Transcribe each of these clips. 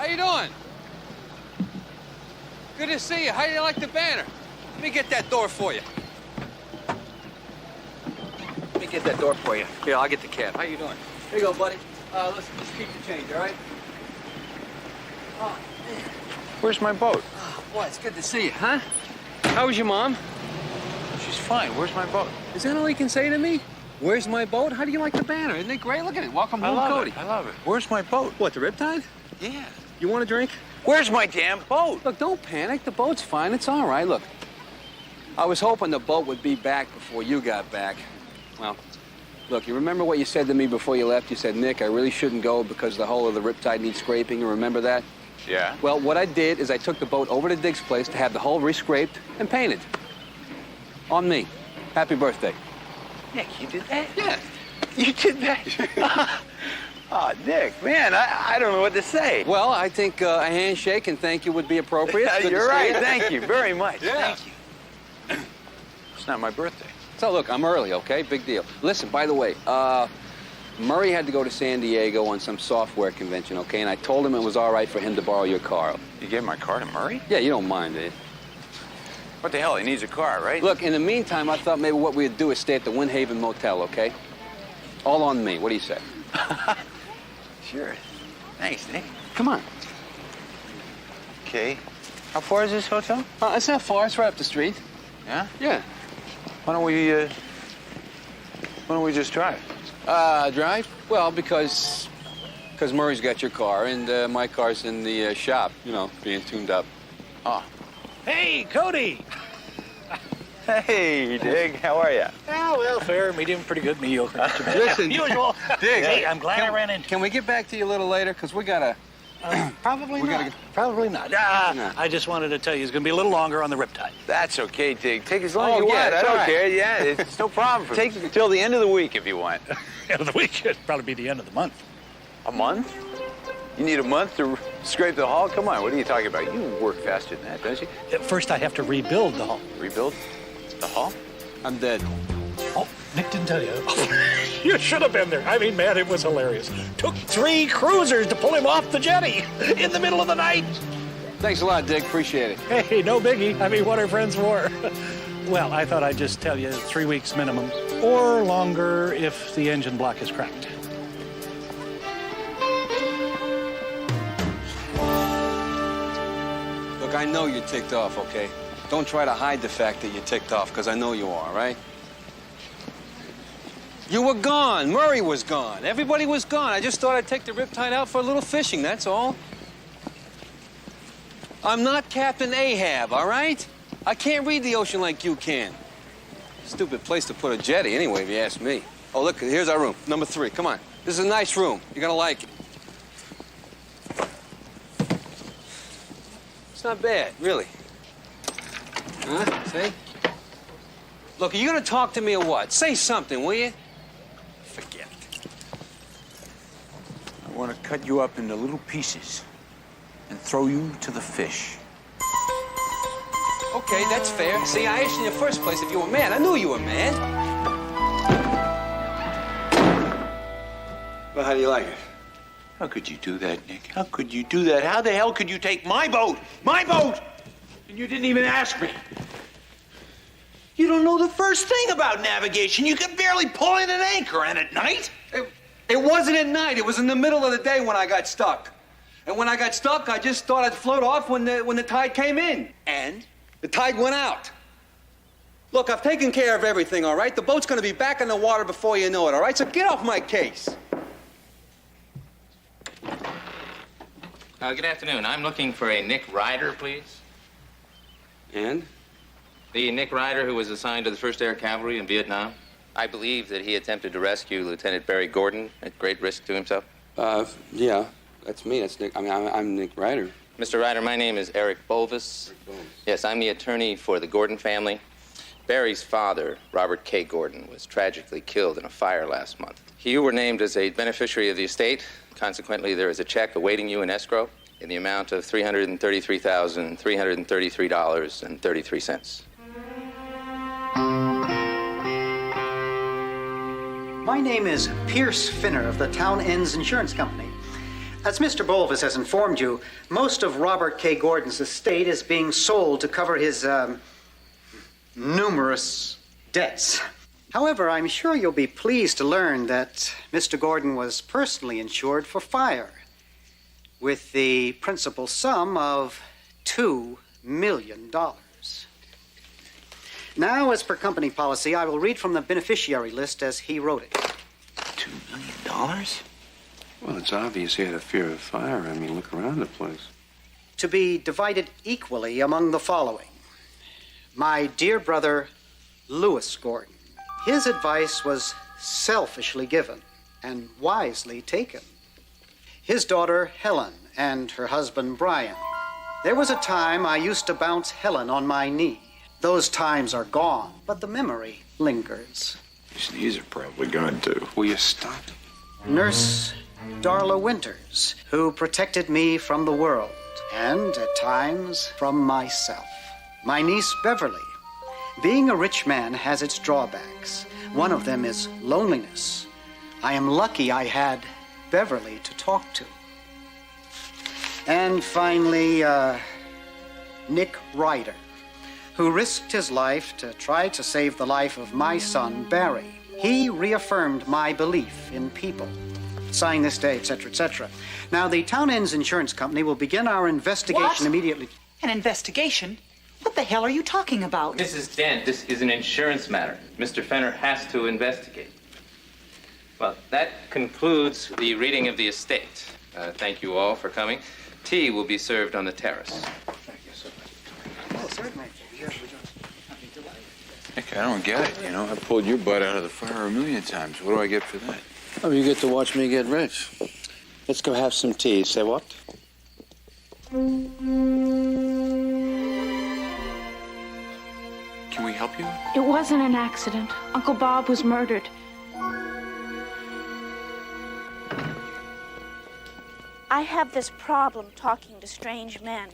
you doing? Good to see you. How do you like the banner? Let me get that door for you. Let me get that door for you. Here, I'll get the cab. How you doing? Here you go, buddy. Let's keep the change, all right? Oh, man. Where's my boat? Oh, boy, it's good to see you, huh? How was your mom? She's fine. Where's my boat? Is that all you can say to me? Where's my boat? How do you like the banner? Isn't it great? Look at it. Welcome home, Cody. I love it. Where's my boat? What, the Riptide? Yeah. You want a drink? Where's my damn boat? Look, don't panic. The boat's fine. It's all right. Look, I was hoping the boat would be back before you got back. Well, look, you remember what you said to me before you left? You said, Nick, I really shouldn't go because the hull of the Riptide needs scraping. You remember that? Yeah. Well, what I did is I took the boat over to Dick's place to have the hull re-scraped and painted. On me. Happy birthday. Nick, you did that? Yeah. You did that? Oh, Nick, man, I don't know what to say. Well, I think a handshake and thank you would be appropriate. Good You're to see right. you. Thank you very much. Yeah. Thank you. It's not my birthday. So, look, I'm early, okay? Big deal. Listen, by the way, Murray had to go to San Diego on some software convention, okay? And I told him it was all right for him to borrow your car. You gave my car to Murray? Yeah, you don't mind, do you? What the hell? He needs a car, right? Look, in the meantime, I thought maybe what we'd do is stay at the Windhaven Motel, okay? All on me. What do you say? Sure. Thanks, Nick. Come on. Okay. How far is this hotel? It's not far. It's right up the street. Yeah? Yeah. Why don't we just drive? Drive? Well, because Murray's got your car, and my car's in the shop, you know, being tuned up. Oh. Hey, Cody! Hey, Dig, how are you? Ah, well, fair, medium, pretty good, mediocre. Listen, Usual. Dig. Hey, I'm glad I ran into Can we get back to you a little later? Because we gotta... Probably We not. gotta Probably not. No. I just wanted to tell you it's going to be a little longer on the Riptide. That's okay, Dig. Take as long Oh, as you yeah, want. I it's don't all right. care. Yeah, it's no problem. Take till the end of the week if you want. End of the week, it'd probably be the end of the month. A month? You need a month to scrape the hull? Come on, what are you talking about? You work faster than that, don't you? At first, I have to rebuild the hull. Rebuild the hull? I'm dead. Oh, Nick didn't tell you. You should have been there. I mean, man, it was hilarious. Took 3 cruisers to pull him off the jetty in the middle of the night. Thanks a lot, Dick. Appreciate it. Hey, no biggie. I mean, what are friends for? Well, I thought I'd just tell you 3 weeks minimum, or longer if the engine block is cracked. Look, I know you're ticked off, okay? Don't try to hide the fact that you're ticked off, because I know you are, right? You were gone. Murray was gone. Everybody was gone. I just thought I'd take the Riptide out for a little fishing, that's all. I'm not Captain Ahab, all right? I can't read the ocean like you can. Stupid place to put a jetty anyway, if you ask me. Oh, look, here's our room, number 3. Come on. This is a nice room. You're gonna like it. It's not bad, really. Huh? See? Look, are you gonna talk to me or what? Say something, will you? Forget it. I want to cut you up into little pieces and throw you to the fish. Okay, that's fair. See, I asked you in the first place if you were mad. I knew you were mad. Well, how do you like it? How could you do that, Nick? How could you do that? How the hell could you take my boat? My boat! And you didn't even ask me. You don't know the first thing about navigation. You could barely pull in an anchor, and at night? It wasn't at night. It was in the middle of the day when I got stuck. And when I got stuck, I just thought I'd float off when the tide came in. And? The tide went out. Look, I've taken care of everything, all right? The boat's gonna be back in the water before you know it, all right? So get off my case. Good afternoon. I'm looking for a Nick Ryder, please. And? The Nick Ryder who was assigned to the 1st Air Cavalry in Vietnam. I believe that he attempted to rescue Lieutenant Barry Gordon at great risk to himself. Yeah, that's me. That's Nick. I mean, I'm Nick Ryder. Mr. Ryder, my name is Eric Bolvis. Yes, I'm the attorney for the Gordon family. Barry's father, Robert K. Gordon, was tragically killed in a fire last month. You were named as a beneficiary of the estate. Consequently, there is a check awaiting you in escrow in the amount of $333,333.33. My name is Pierce Finner of the Town Ends Insurance Company. As Mr. Bolvis has informed you, most of Robert K. Gordon's estate is being sold to cover his, numerous debts. However, I'm sure you'll be pleased to learn that Mr. Gordon was personally insured for fire with the principal sum of $2 million. Now, as per company policy, I will read from the beneficiary list as he wrote it. $2 million? Well, it's obvious he had a fear of fire. I mean, look around the place. To be divided equally among the following. My dear brother, Louis Gordon. His advice was selfishly given and wisely taken. His daughter, Helen, and her husband, Brian. There was a time I used to bounce Helen on my knee. Those times are gone, but the memory lingers. His knees are probably gone, too. Will you stop? Nurse Darla Winters, who protected me from the world and, at times, from myself. My niece Beverly. Being a rich man has its drawbacks. One of them is loneliness. I am lucky I had Beverly to talk to. And finally, Nick Ryder, who risked his life to try to save the life of my son, Barry. He reaffirmed my belief in people. Sign this day, etc., etc. Now, the Town Ends Insurance Company will begin our investigation What? immediately. An investigation? What the hell are you talking about? Mrs. Dent, this is an insurance matter. Mr. Fenner has to investigate. Well, that concludes the reading of the estate. Thank you all for coming. Tea will be served on the terrace. Oh, certainly. Nick, I don't get it. You know, I pulled your butt out of the fire a million times. What do I get for that? Oh, you get to watch me get rich. Let's go have some tea. Say what? Can we help you? It wasn't an accident. Uncle Bob was murdered. I have this problem talking to strange men.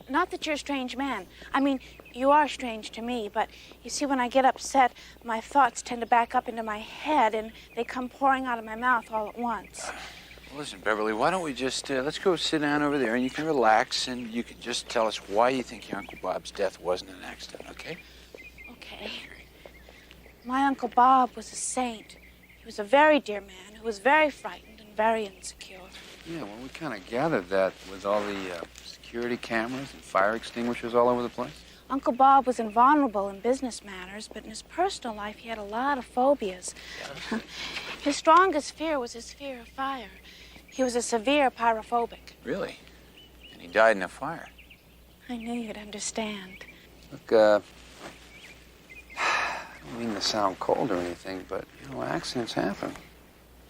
Not that you're a strange man. I mean, you are strange to me, but you see, when I get upset, my thoughts tend to back up into my head, and they come pouring out of my mouth all at once. Listen, Beverly, why don't we just, let's go sit down over there and you can relax and you can just tell us why you think your Uncle Bob's death wasn't an accident, okay? Okay. My Uncle Bob was a saint. He was a very dear man who was very frightened and very insecure. Yeah, well, we kind of gathered that with all the security cameras and fire extinguishers all over the place. Uncle Bob was invulnerable in business matters, but in his personal life, he had a lot of phobias. His strongest fear was his fear of fire. He was a severe pyrophobic. Really? And he died in a fire. I knew you'd understand. Look, I don't mean to sound cold or anything, but, you know, accidents happen.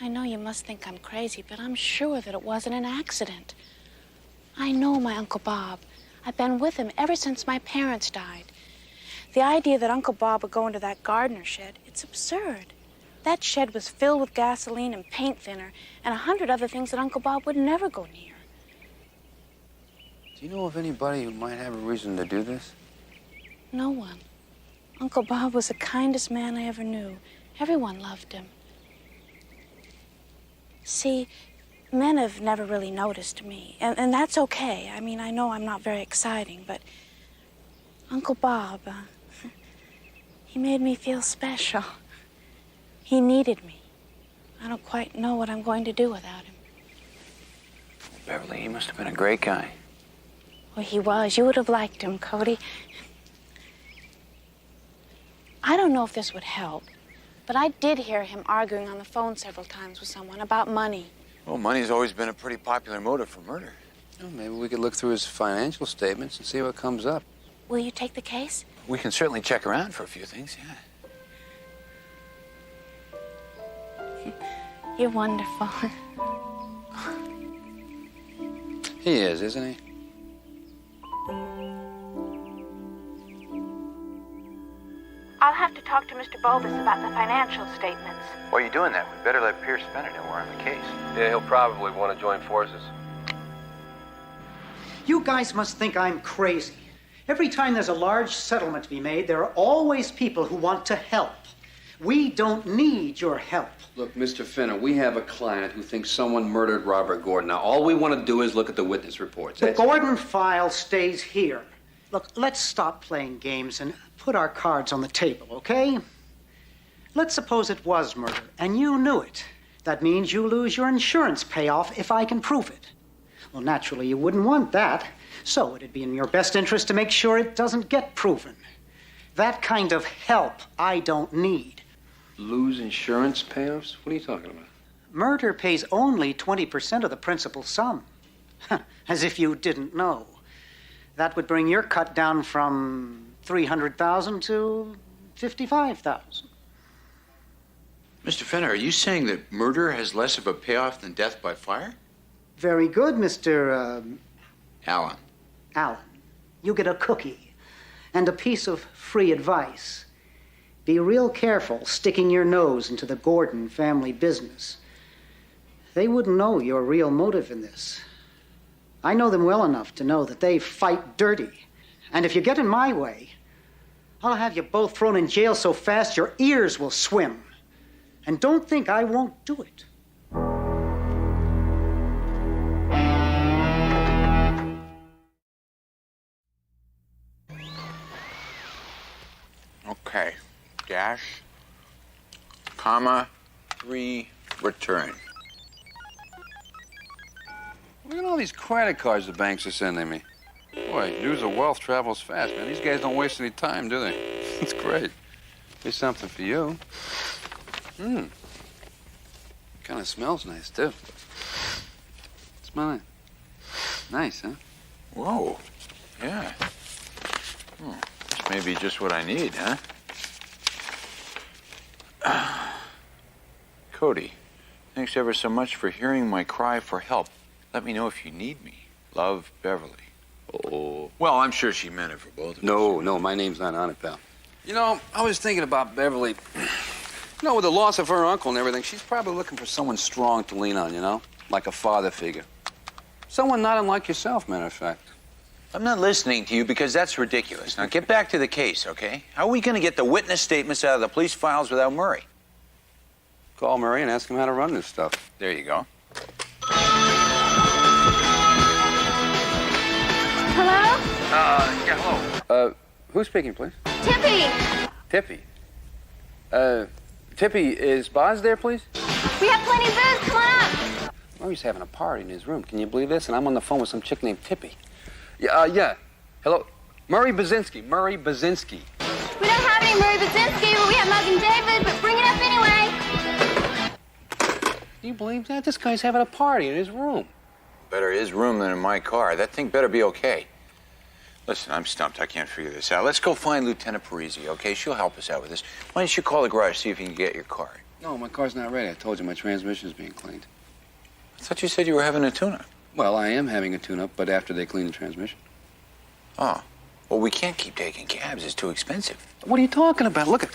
I know you must think I'm crazy, but I'm sure that it wasn't an accident. I know my Uncle Bob. I've been with him ever since my parents died. The idea that Uncle Bob would go into that gardener shed, it's absurd. That shed was filled with gasoline and paint thinner and 100 other things that Uncle Bob would never go near. Do you know of anybody who might have a reason to do this? No one. Uncle Bob was the kindest man I ever knew. Everyone loved him. See, men have never really noticed me, and that's okay. I mean, I know I'm not very exciting, but Uncle Bob, he made me feel special. He needed me. I don't quite know what I'm going to do without him. Beverly, he must have been a great guy. Well, he was. You would have liked him, Cody. I don't know if this would help, but I did hear him arguing on the phone several times with someone about money. Well, money's always been a pretty popular motive for murder. Well, maybe we could look through his financial statements and see what comes up. Will you take the case? We can certainly check around for a few things, yeah. You're wonderful. He is, isn't he? I'll have to talk to Mr. Bolvis about the financial statements. While you're doing that, we better let Pierce Fenner know we're on the case. Yeah, he'll probably want to join forces. You guys must think I'm crazy. Every time there's a large settlement to be made, there are always people who want to help. We don't need your help. Look, Mr. Finner, we have a client who thinks someone murdered Robert Gordon. Now, all we want to do is look at the witness reports. The Gordon file stays here. Look, let's stop playing games and put our cards on the table, okay? Let's suppose it was murder, and you knew it. That means you lose your insurance payoff if I can prove it. Well, naturally, you wouldn't want that, so it'd be in your best interest to make sure it doesn't get proven. That kind of help I don't need. Lose insurance payoffs? What are you talking about? Murder pays only 20% of the principal sum. As if you didn't know. That would bring your cut down from $300,000 to $55,000. Mr. Fenner, are you saying that murder has less of a payoff than death by fire? Very good, Mr. Allen. Allen. You get a cookie and a piece of free advice. Be real careful sticking your nose into the Gordon family business. They wouldn't know your real motive in this. I know them well enough to know that they fight dirty. And if you get in my way, I'll have you both thrown in jail so fast your ears will swim. And don't think I won't do it. Okay. Dash, comma, 3, return. Look at all these credit cards the banks are sending me. Boy, news of wealth travels fast, man. These guys don't waste any time, do they? It's great. Here's something for you. Kind of smells nice, too. Smell it. Nice, huh? Whoa. Yeah. This may be just what I need, huh? Cody, thanks ever so much for hearing my cry for help. Let me know if you need me. Love, Beverly. Oh. Well, I'm sure she meant it for both of us. No, my name's not on it, pal. You know, I was thinking about Beverly. You know, with the loss of her uncle and everything, she's probably looking for someone strong to lean on, you know? Like a father figure. Someone not unlike yourself, matter of fact. I'm not listening to you because that's ridiculous. Now, get back to the case, okay? How are we going to get the witness statements out of the police files without Murray? Call Murray and ask him how to run this stuff. There you go. Hello? Yeah, hello. Who's speaking, please? Tippy! Tippy. Tippy, is Boz there, please? We have plenty of booze. Come on up. Murray's having a party in his room. Can you believe this? And I'm on the phone with some chick named Tippy. Yeah. Hello? Murray Basinski. We don't have any Murray Basinski, but we have Mug and David, but bring it up anyway. Can you believe that? This guy's having a party in his room. Better his room than in my car. That thing better be okay. Listen, I'm stumped. I can't figure this out. Let's go find Lieutenant Parisi, okay? She'll help us out with this. Why don't you call the garage, see if you can get your car? No, my car's not ready. I told you my transmission's being cleaned. I thought you said you were having a tune-up. Well, I am having a tune-up, but after they clean the transmission. Oh. Well, we can't keep taking cabs. It's too expensive. What are you talking about? Look,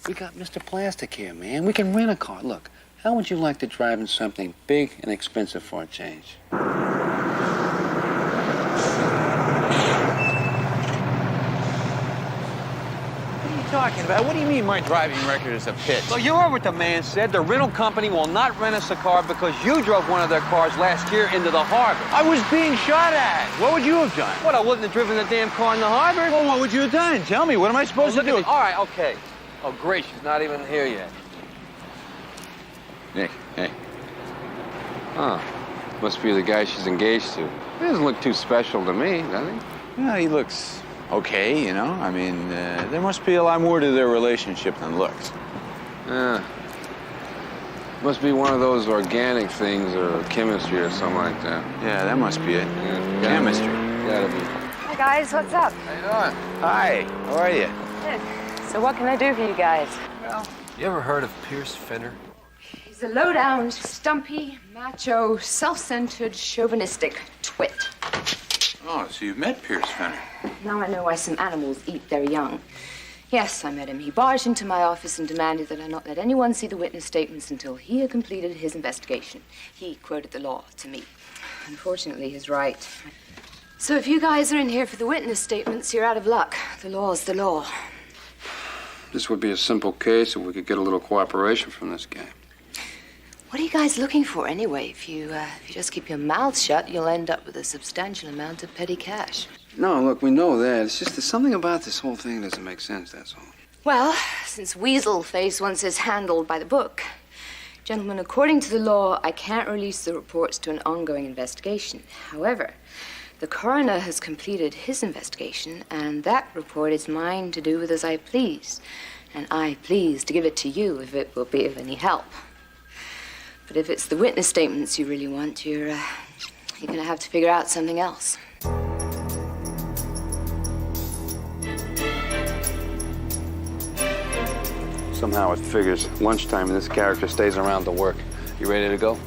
we got Mr. Plastic here, man. We can rent a car. Look, how would you like to drive in something big and expensive for a change? Talking about? What do you mean my driving record is a pitch? Well, you heard what the man said. The rental company will not rent us a car because you drove one of their cars last year into the harbor. I was being shot at. What would you have done? What, I wouldn't have driven the damn car in the harbor? Well, what would you have done? Tell me. What am I supposed to do? All right, okay. Oh, great, she's not even here yet. Nick, hey. Huh. Must be the guy she's engaged to. He doesn't look too special to me, does he? Yeah, he looks okay, you know. I mean, there must be a lot more to their relationship than looks. Yeah. Must be one of those organic things or chemistry or something like that. Yeah, that must be it. Yeah, Chemistry. Gotta be. Hi, guys. What's up? How you doing? Hi. How are you? Good. So what can I do for you guys? Well, you ever heard of Pierce Finner? He's a low-down, stumpy, macho, self-centered, chauvinistic twit. Oh, so you've met Pierce Fenner. Now I know why some animals eat their young. Yes, I met him. He barged into my office and demanded that I not let anyone see the witness statements until he had completed his investigation. He quoted the law to me. Unfortunately, he's right. So if you guys are in here for the witness statements, you're out of luck. The law's the law. This would be a simple case if we could get a little cooperation from this guy. What are you guys looking for anyway? If you just keep your mouth shut, you'll end up with a substantial amount of petty cash. No, look, we know that. It's just there's something about this whole thing that doesn't make sense, that's all. Well, since Weasel Face once is handled by the book, gentlemen, according to the law, I can't release the reports to an ongoing investigation. However, the coroner has completed his investigation, and that report is mine to do with as I please. And I please to give it to you if it will be of any help. But if it's the witness statements you really want, you're gonna have to figure out something else. Somehow it figures lunchtime and this character stays around to work. You ready to go?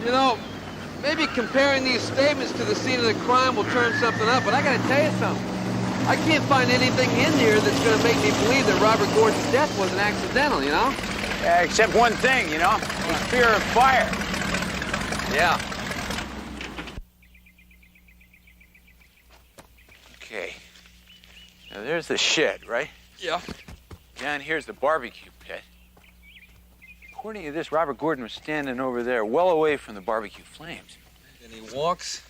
You know, maybe comparing these statements to the scene of the crime will turn something up, but I gotta tell you something. I can't find anything in here that's gonna make me believe that Robert Gordon's death wasn't accidental, you know? Yeah, except one thing, you know? His fear of fire. Yeah. Okay. Now, there's the shed, right? Yeah. Down here's the barbecue pit. According to this, Robert Gordon was standing over there, well away from the barbecue flames. And he walks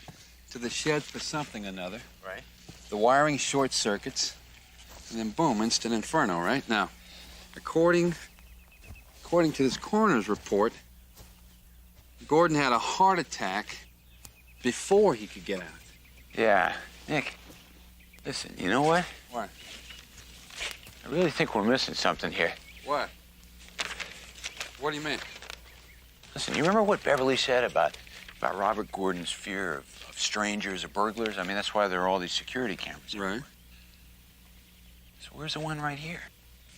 to the shed for something or another. Right. The wiring short circuits, and then boom, instant inferno, right? Now, according to this coroner's report, Gordon had a heart attack before he could get out. Yeah. Nick, listen, you know what? What? I really think we're missing something here. What? What do you mean? Listen, you remember what Beverly said about Robert Gordon's fear of strangers or burglars? I mean, that's why there are all these security cameras. Right. So where's the one right here?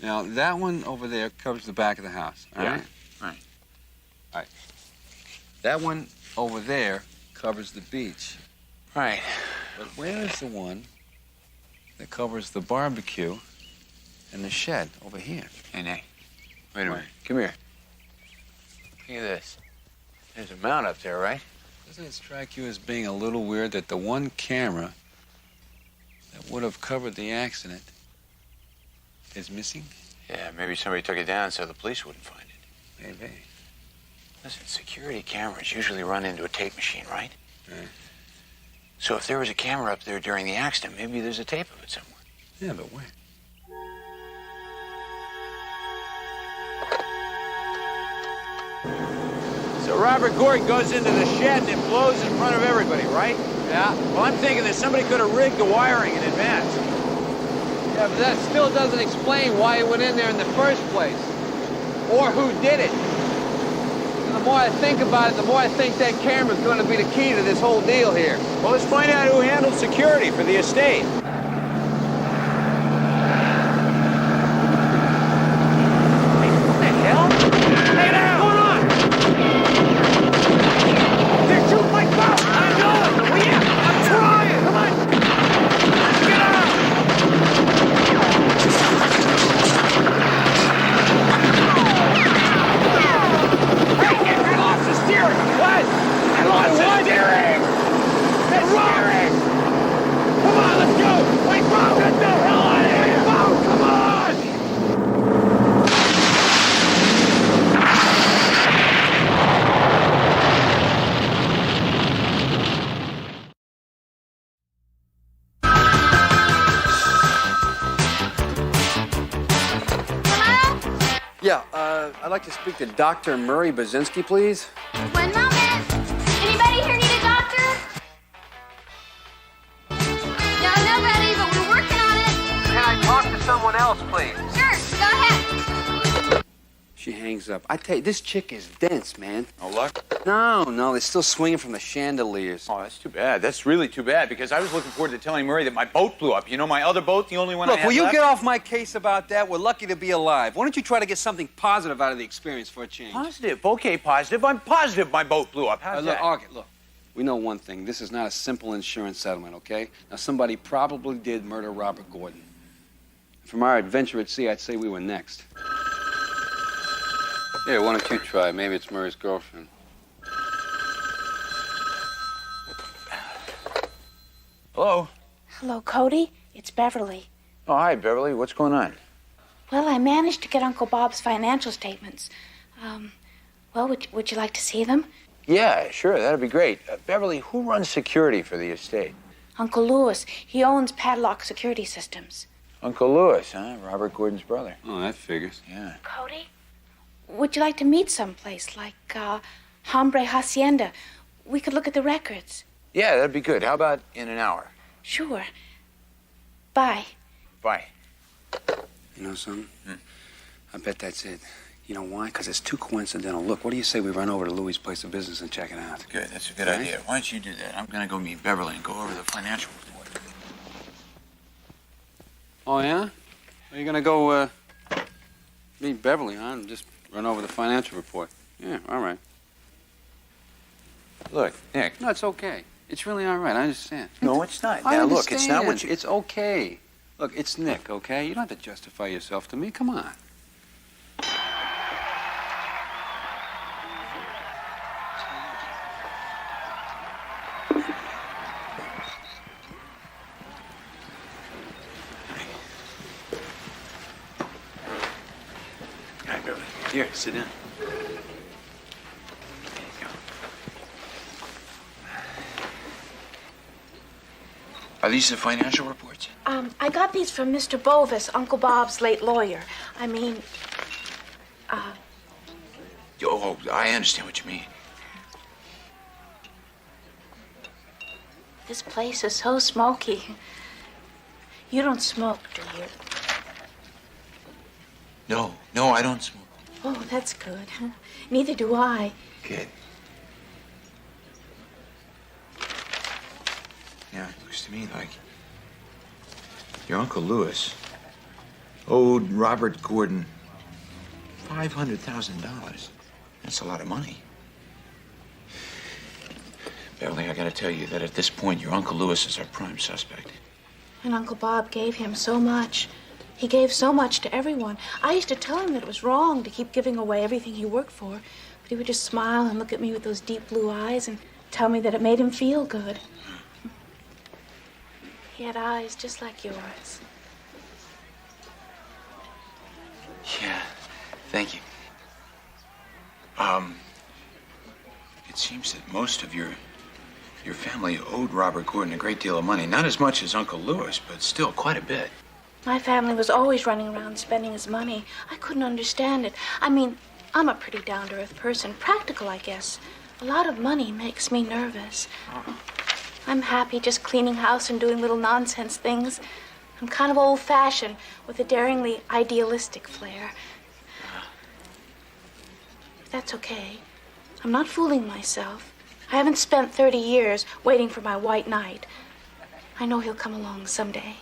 Now, that one over there covers the back of the house, all right? Right. All right. That one over there covers the beach. Right. But where is the one that covers the barbecue and the shed over here? Hey, Nick, wait a minute. Come here. Look at this. There's a mount up there, right? Doesn't it strike you as being a little weird that the one camera that would have covered the accident is missing? Yeah, maybe somebody took it down so the police wouldn't find it. Maybe. Listen, security cameras usually run into a tape machine, right? Right. So if there was a camera up there during the accident, maybe there's a tape of it somewhere. Yeah, but where? So Robert Gordon goes into the shed and it blows in front of everybody, right? Yeah. Well, I'm thinking that somebody could have rigged the wiring in advance. Yeah, but that still doesn't explain why he went in there in the first place. Or who did it. And the more I think about it, the more I think that camera's going to be the key to this whole deal here. Well, let's find out who handled security for the estate. They're shooting my boat! I know it! Well, yeah, I'm trying! Come on! Get the hell out of here! Oh, come on! Yeah, I'd like to speak to Dr. Murray Bazinski, please. One moment. Anybody here need a doctor? No, nobody, but we're working on it. Can I talk to someone else, please? Sure, go ahead. She hangs up. I tell you, this chick is dense, man. No luck? No, they're still swinging from the chandeliers. Oh, that's too bad. That's really too bad because I was looking forward to telling Murray that my boat blew up. You know, my other boat, the only one I Look, had will you left? get off my case about that? We're lucky to be alive. Why don't you try to get something positive out of the experience for a change? Positive. Okay, positive. I'm positive my boat blew up. How's Look, that? okay, look. We know one thing. This is not a simple insurance settlement, okay? Now, somebody probably did murder Robert Gordon. From our adventure at sea, I'd say we were next. Here, why don't you try? Maybe it's Murray's girlfriend. Hello? Hello, Cody. It's Beverly. Oh, hi, Beverly. What's going on? Well, I managed to get Uncle Bob's financial statements. Well, would you like to see them? Yeah, sure. That'd be great. Beverly, who runs security for the estate? Uncle Lewis. He owns Padlock Security Systems. Uncle Lewis, huh? Robert Gordon's brother. Oh, that figures. Yeah. Cody? Would you like to meet someplace like Hombre Hacienda? We could look at the records. Yeah, that'd be good. How about in an hour? Sure. Bye. Bye. You know something? I bet that's it. You know why? Because it's too coincidental. Look, what do you say we run over to Louis' place of business and check it out? Good. That's a good Right? idea. Why don't you do that? I'm going to go meet Beverly and go over the financial report. Oh, yeah? Are you going to go meet Beverly, huh? And just run over the financial report? Yeah, all right. Look, Nick. No, it's okay. It's really all right. I understand. No, it's not. I Now, understand. look, it's not what you... It's okay. Look, it's Nick, okay? You don't have to justify yourself to me. Come on. Hi, Beverly. Here, sit down. There you go. Are these the financial reports? I got these from Mr. Bovis, Uncle Bob's late lawyer. I mean, Oh, I understand what you mean. this place is so smoky. You don't smoke, do you? No, I don't smoke. Oh, that's good. Neither do I. Good. Yeah, it looks to me like your Uncle Lewis owed Robert Gordon $500,000. That's a lot of money. Beverly, I gotta tell you that at this point, your Uncle Lewis is our prime suspect. And Uncle Bob gave him so much. He gave so much to everyone. I used to tell him that it was wrong to keep giving away everything he worked for, but he would just smile and look at me with those deep blue eyes and tell me that it made him feel good. He had eyes just like yours. Yeah, thank you. It seems that most of your family owed Robert Gordon a great deal of money. Not as much as Uncle Lewis, but still quite a bit. My family was always running around spending his money. I couldn't understand it. I mean, I'm a pretty down-to-earth person. Practical, I guess. A lot of money makes me nervous. I'm happy just cleaning house and doing little nonsense things. I'm kind of old-fashioned with a daringly idealistic flair. If that's okay, I'm not fooling myself. I haven't spent 30 years waiting for my white knight. I know he'll come along someday.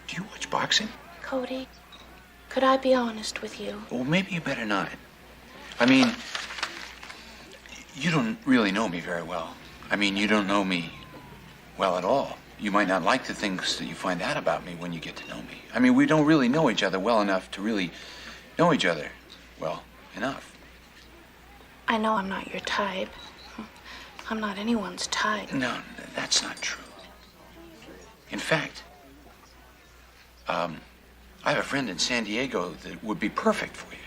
Do you watch boxing? Cody, could I be honest with you? Well, maybe you better not. I mean, you don't really know me very well. I mean, you don't know me well at all. You might not like the things that you find out about me when you get to know me. I mean, we don't really know each other well enough to really know each other well enough. I know I'm not your type. I'm not anyone's type. No, that's not true. In fact, I have a friend in San Diego that would be perfect for you.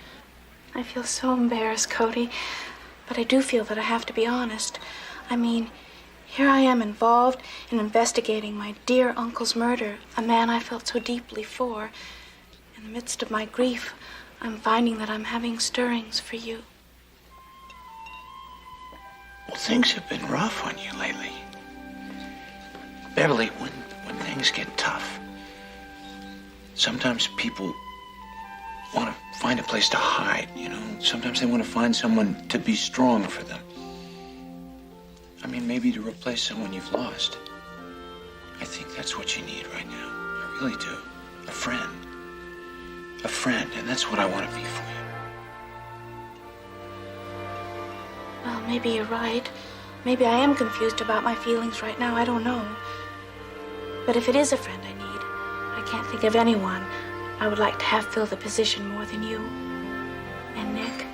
I feel so embarrassed, Cody, but I do feel that I have to be honest. I mean, here I am involved in investigating my dear uncle's murder, a man I felt so deeply for. In the midst of my grief, I'm finding that I'm having stirrings for you. Well, things have been rough on you lately. Beverly, when things get tough, sometimes people want to find a place to hide, you know? Sometimes they want to find someone to be strong for them. I mean, maybe to replace someone you've lost. I think that's what you need right now. I really do. A friend. A friend, and that's what I want to be for you. Well, maybe you're right. Maybe I am confused about my feelings right now. I don't know. But if it is a friend I need, I can't think of anyone I would like to have fill the position more than you. And Nick.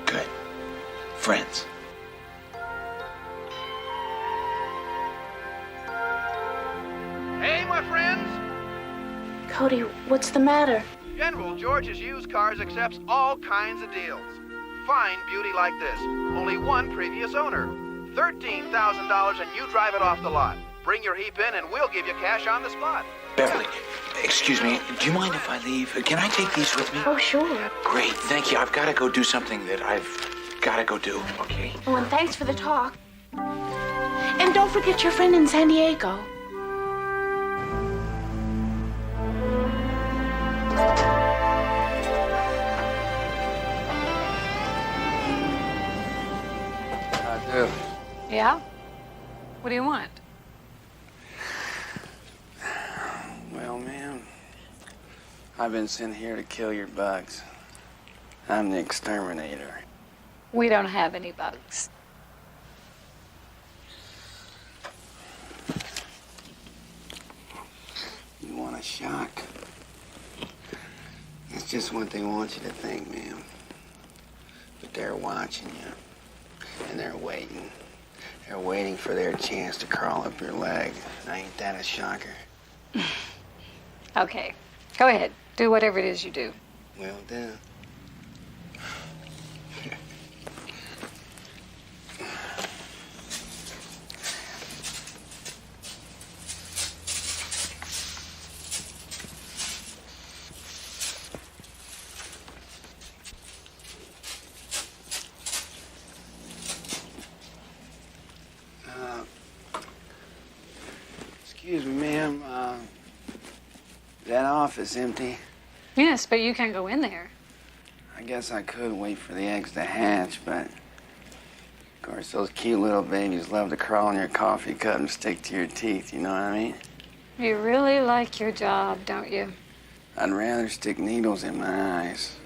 Good. Friends. Hey, my friends! Cody, what's the matter? General George's Used Cars accepts all kinds of deals. Fine beauty like this. Only one previous owner. $13,000 and you drive it off the lot. Bring your heap in and we'll give you cash on the spot. Beverly, excuse me, do you mind if I leave? Can I take these with me? Oh, sure. Great, thank you. I've got to go do something that I've got to go do, okay? Oh, and thanks for the talk. And don't forget your friend in San Diego. I do. Yeah? What do you want? Well, ma'am, I've been sent here to kill your bugs. I'm the exterminator. We don't have any bugs. You want a shock? That's just what they want you to think, ma'am. But they're watching you, and they're waiting. They're waiting for their chance to crawl up your leg. Ain't that a shocker? Okay, go ahead. Do whatever it is you do. Well done. Excuse me, ma'am. That office empty? Yes, but you can't go in there. I guess I could wait for the eggs to hatch, but of course those cute little babies love to crawl in your coffee cup and stick to your teeth, you know what I mean? You really like your job, don't you? I'd rather stick needles in my eyes.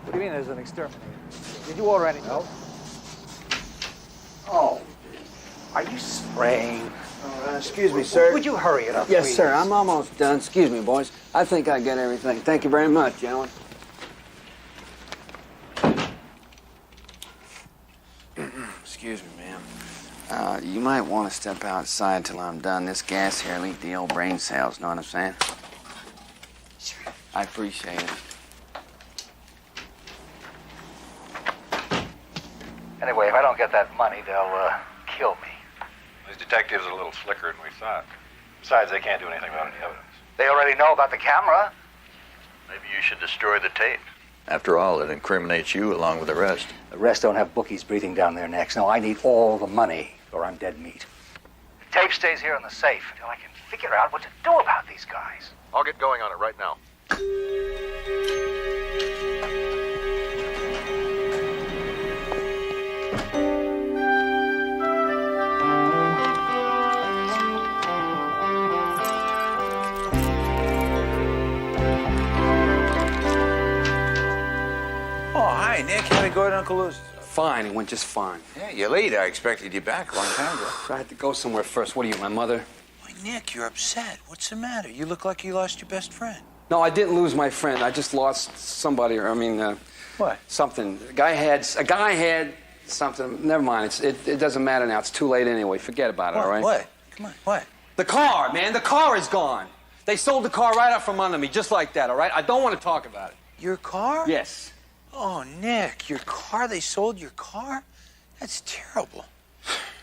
What do you mean there's an exterminator? Did you order anything? No. Oh, are you spraying? Excuse me, sir. Would you hurry it up, Yes, please? sir. I'm almost done. Excuse me, boys. I think I get everything. Thank you very much, gentlemen. Excuse me, ma'am. You might want to step outside till I'm done. This gas here leaked the old brain cells, know what I'm saying? Sure. I appreciate it. Anyway, if I don't get that money, they'll kill me. These detectives are a little slicker than we thought. Besides, they can't do anything without any evidence. They already know about the camera. Maybe you should destroy the tape. After all, it incriminates you along with the rest. The rest don't have bookies breathing down their necks. No, I need all the money or I'm dead meat. tape stays here in the safe until I can figure out what to do about these guys. I'll get going on it right now. Oh, hi, Nick. How'd it go at Uncle Lou's? Fine, it went just fine. Yeah, you're late. I expected you back a long time ago. I had to go somewhere first. What are you, my mother? Why, Nick, you're upset. What's the matter? You look like you lost your best friend. No, I didn't lose my friend. I just lost somebody, What? something. A guy had something. Never mind. It doesn't matter now. It's too late anyway. Forget about it, all right? What? Come on, what? The car, man. The car is gone. They sold the car right out from under me, just like that, all right? I don't want to talk about it. Your car? Yes. Oh, Nick, your car? They sold your car? That's terrible.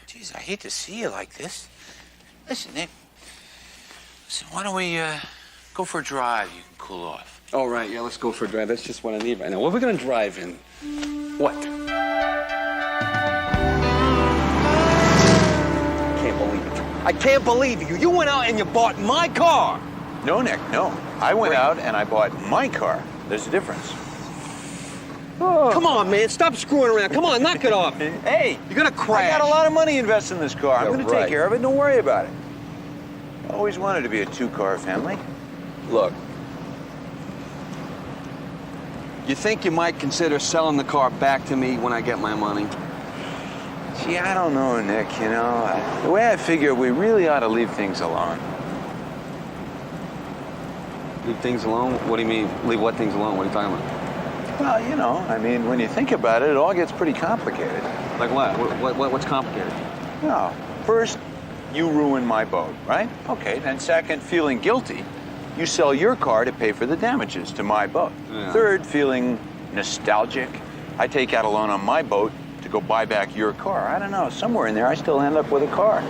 Jeez, I hate to see you like this. Listen, Nick. Listen, why don't we go for a drive? You can cool off. All right, yeah, let's go for a drive. That's just what I need right now. What are we going to drive in? What? I can't believe it. I can't believe you. You went out and you bought my car. No, Nick, no. I went out and I bought my car. There's a difference. Oh. Come on, man. Stop screwing around. Come on, knock it off. Hey, you're going to crash. I got a lot of money invested in this car. I'm Yeah, going to right. take care of it. Don't worry about it. I always wanted to be a two-car family. Look. You think you might consider selling the car back to me when I get my money? Gee, I don't know, Nick, you know. The way I figure, we really ought to leave things alone. Leave things alone? What do you mean? Leave what things alone? What are you talking about? Well, you know, I mean, when you think about it, it all gets pretty complicated. Like what? What's complicated? No. First, you ruin my boat, right? Okay. Then second, feeling guilty, you sell your car to pay for the damages to my boat. Yeah. Third, feeling nostalgic, I take out a loan on my boat to go buy back your car. I don't know. Somewhere in there, I still end up with a car.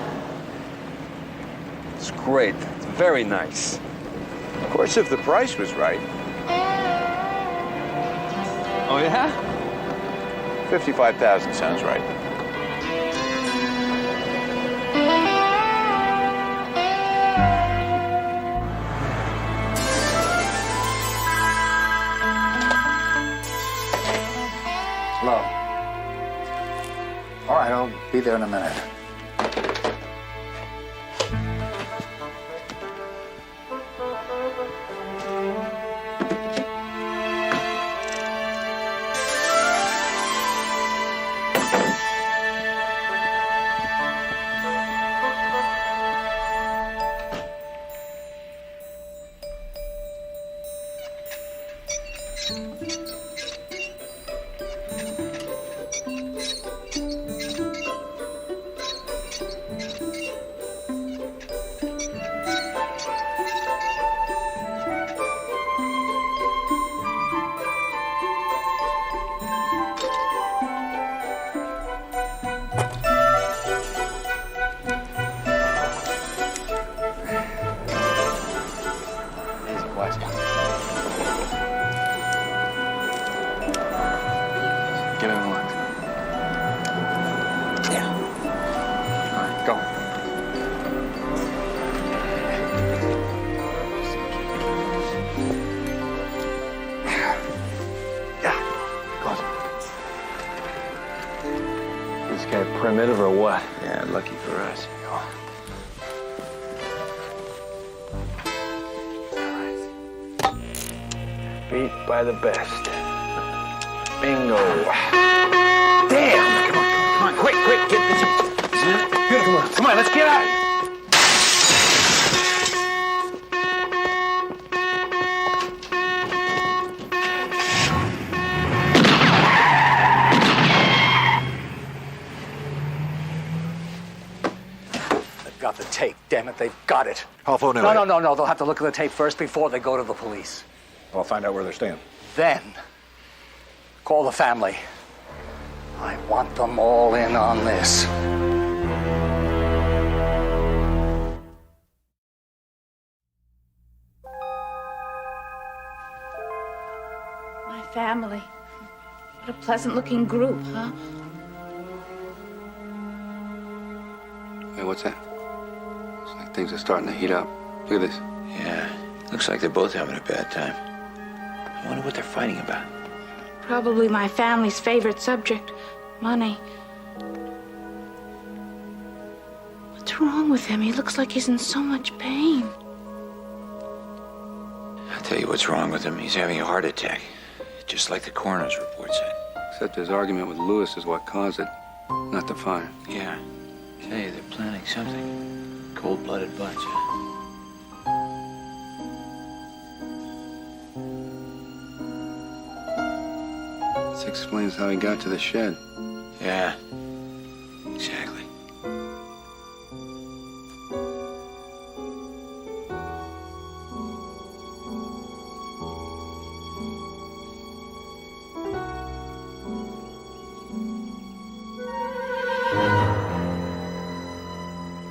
It's great. It's very nice. Of course, if the price was right. Oh, yeah? 55,000 sounds right. Hello. All right, I'll be there in a minute. Get it unlocked. Yeah. All right, go. This guy primitive or what? Yeah, lucky for us. Beat by the best. Bingo. Damn! Come on, quick, get this. Come on, let's get out. They've got the tape, damn it, they've got it. I'll phone anyway. No, they'll have to look at the tape first before they go to the police. I'll find out where they're staying. Then, call the family. I want them all in on this. My family. What a pleasant-looking group, huh? Hey, what's that? Things are starting to heat up. Look at this. Yeah, looks like they're both having a bad time. I wonder what they're fighting about. Probably my family's favorite subject, money. What's wrong with him? He looks like he's in so much pain. I'll tell you what's wrong with him. He's having a heart attack, just like the coroner's report said. Except his argument with Lewis is what caused it, not the fire. Yeah, I tell you, they're planning something. Cold-blooded bunch, huh? This explains how he got to the shed. Yeah, exactly.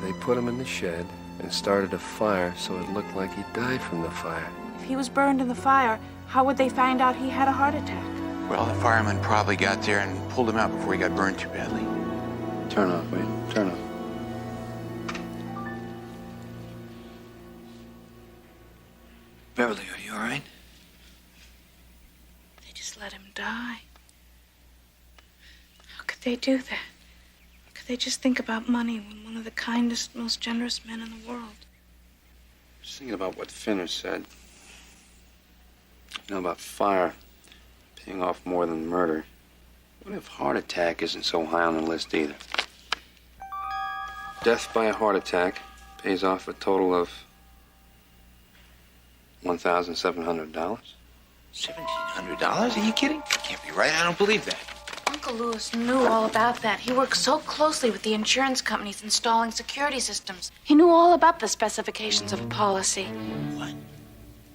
They put him in the shed and started a fire so it looked like he died from the fire. If he was burned in the fire, how would they find out he had a heart attack? Well, the firemen probably got there and pulled him out before he got burned too badly. Turn off, Wade. Turn off. Beverly, are you all right? They just let him die. How could they do that? How could they just think about money when one of the kindest, most generous men in the world? Just thinking about what Finner said. You know, about fire paying off more than murder. What if heart attack isn't so high on the list either? Death by a heart attack pays off a total of $1,700. $1,700? Are you kidding? Can't be right. I don't believe that. Uncle Lewis knew all about that. He worked so closely with the insurance companies installing security systems. He knew all about the specifications of a policy. What?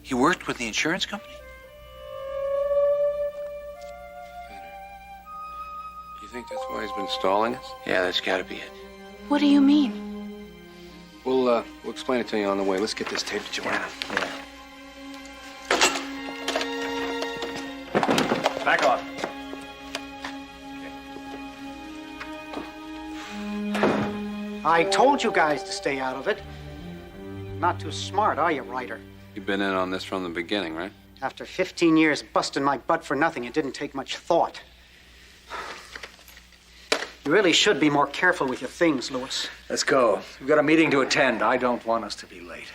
He worked with the insurance company? You think that's why he's been stalling us? Yeah, that's gotta be it. What do you mean? We'll explain it to you on the way. Let's get this tape to Joanna. Yeah. Back off. I told you guys to stay out of it. Not too smart, are you, Ryder? You've been in on this from the beginning, right? After 15 years busting my butt for nothing, it didn't take much thought. You really should be more careful with your things, Lewis. Let's go. We've got a meeting to attend. I don't want us to be late.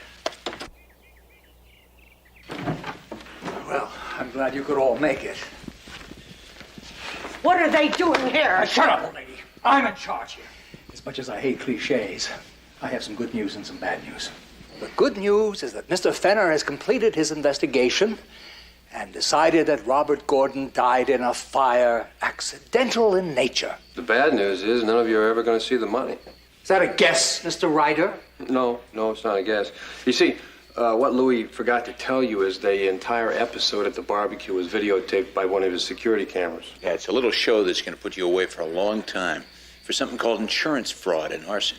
Well, I'm glad you could all make it. What are they doing here? Shut up, old lady. I'm in charge here. As much as I hate cliches, I have some good news and some bad news. The good news is that Mr. Fenner has completed his investigation and decided that Robert Gordon died in a fire, accidental in nature. The bad news is none of you are ever going to see the money. Is that a guess, Mr. Ryder? No, it's not a guess. You see, what Louis forgot to tell you is the entire episode at the barbecue was videotaped by one of his security cameras. Yeah, it's a little show that's going to put you away for a long time for something called insurance fraud and arson.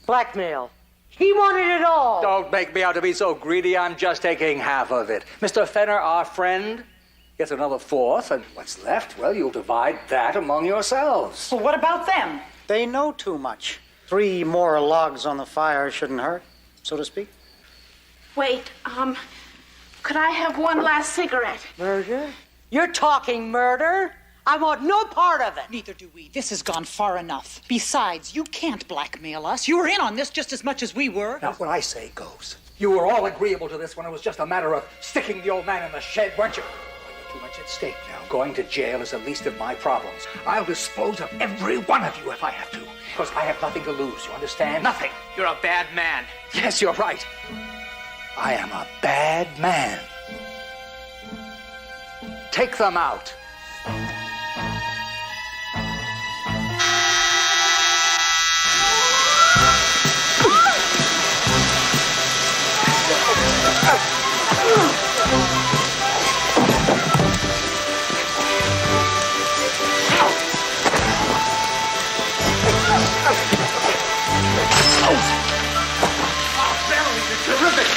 Blackmail. He wanted it all. Don't make me out to be so greedy. I'm just taking half of it. Mr. Fenner, our friend, gets another fourth, and what's left, well, you'll divide that among yourselves. Well, what about them? They know too much. 3 more logs on the fire shouldn't hurt, so to speak. Wait, could I have one last cigarette? Murder? You're talking murder? I want no part of it. Neither do we. This has gone far enough. Besides, you can't blackmail us. You were in on this just as much as we were. Now, what I say goes. You were all agreeable to this when it was just a matter of sticking the old man in the shed, weren't you? Too much at stake now. Going to jail is the least of my problems. I'll dispose of every one of you if I have to. Because I have nothing to lose, you understand? Nothing. You're a bad man. Yes, you're right. I am a bad man. Take them out. Terrific!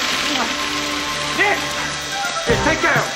Nick! Here, take care of him.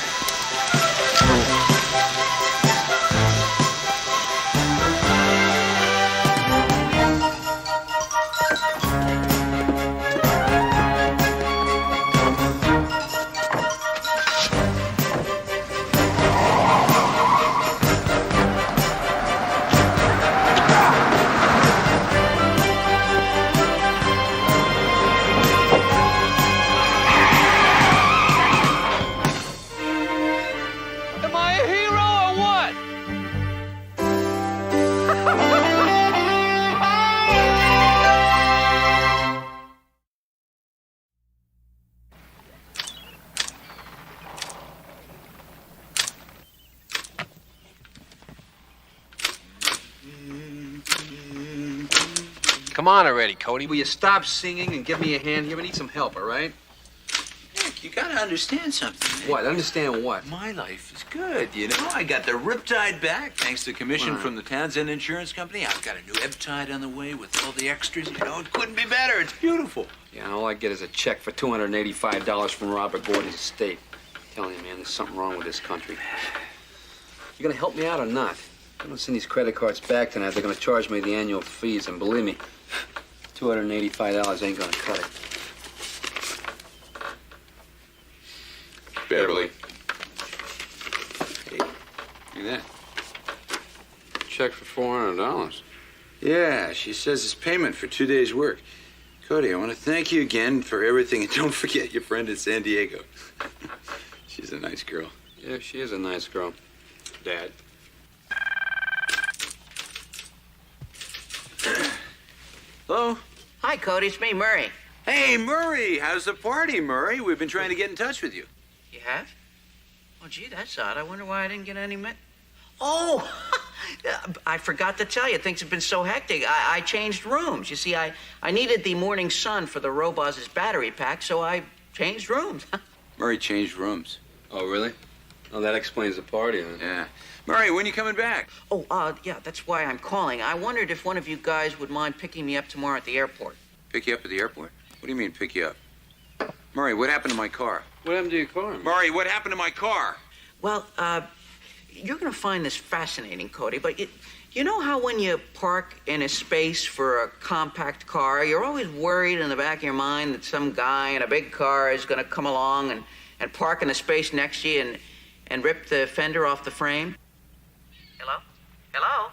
Come on already, Cody. Will you stop singing and give me a hand here? I need some help, all right? Nick, you gotta understand something, Nick. What? Understand what? My life is good, you know? I got the Riptide back, thanks to commission Right. from the Townsend Insurance Company. I've got a new Riptide on the way with all the extras. You know, it couldn't be better. It's beautiful. Yeah, all I get is a check for $285 from Robert Gordon's estate. I'm telling you, man, there's something wrong with this country. You gonna help me out or not? If I don't send these credit cards back tonight, they're gonna charge me the annual fees, and believe me, $285 ain't gonna cut it. Beverly. Hey, look at that. Check for $400. Yeah, she says it's payment for 2 days' work. Cody, I want to thank you again for everything, and don't forget your friend in San Diego. She's a nice girl. Yeah, she is a nice girl. Dad. Hello? Hi, Cody. It's me, Murray. Hey, Murray. How's the party, Murray? We've been trying to get in touch with you. You have? Oh, gee, that's odd. I wonder why I didn't get any Oh! I forgot to tell you. Things have been so hectic. I changed rooms. You see, I needed the morning sun for the Roboz's battery pack, so I changed rooms. Murray changed rooms. Oh, really? Oh, that explains the party, huh? Yeah. Murray, when you coming back? Oh, yeah, that's why I'm calling. I wondered if one of you guys would mind picking me up tomorrow at the airport. Pick you up at the airport? What do you mean, pick you up? Murray, what happened to my car? What happened to your car, man? Murray, what happened to my car? Well, you're going to find this fascinating, Cody, but you know how when you park in a space for a compact car, you're always worried in the back of your mind that some guy in a big car is going to come along and park in the space next to you and rip the fender off the frame? Hello? Hello?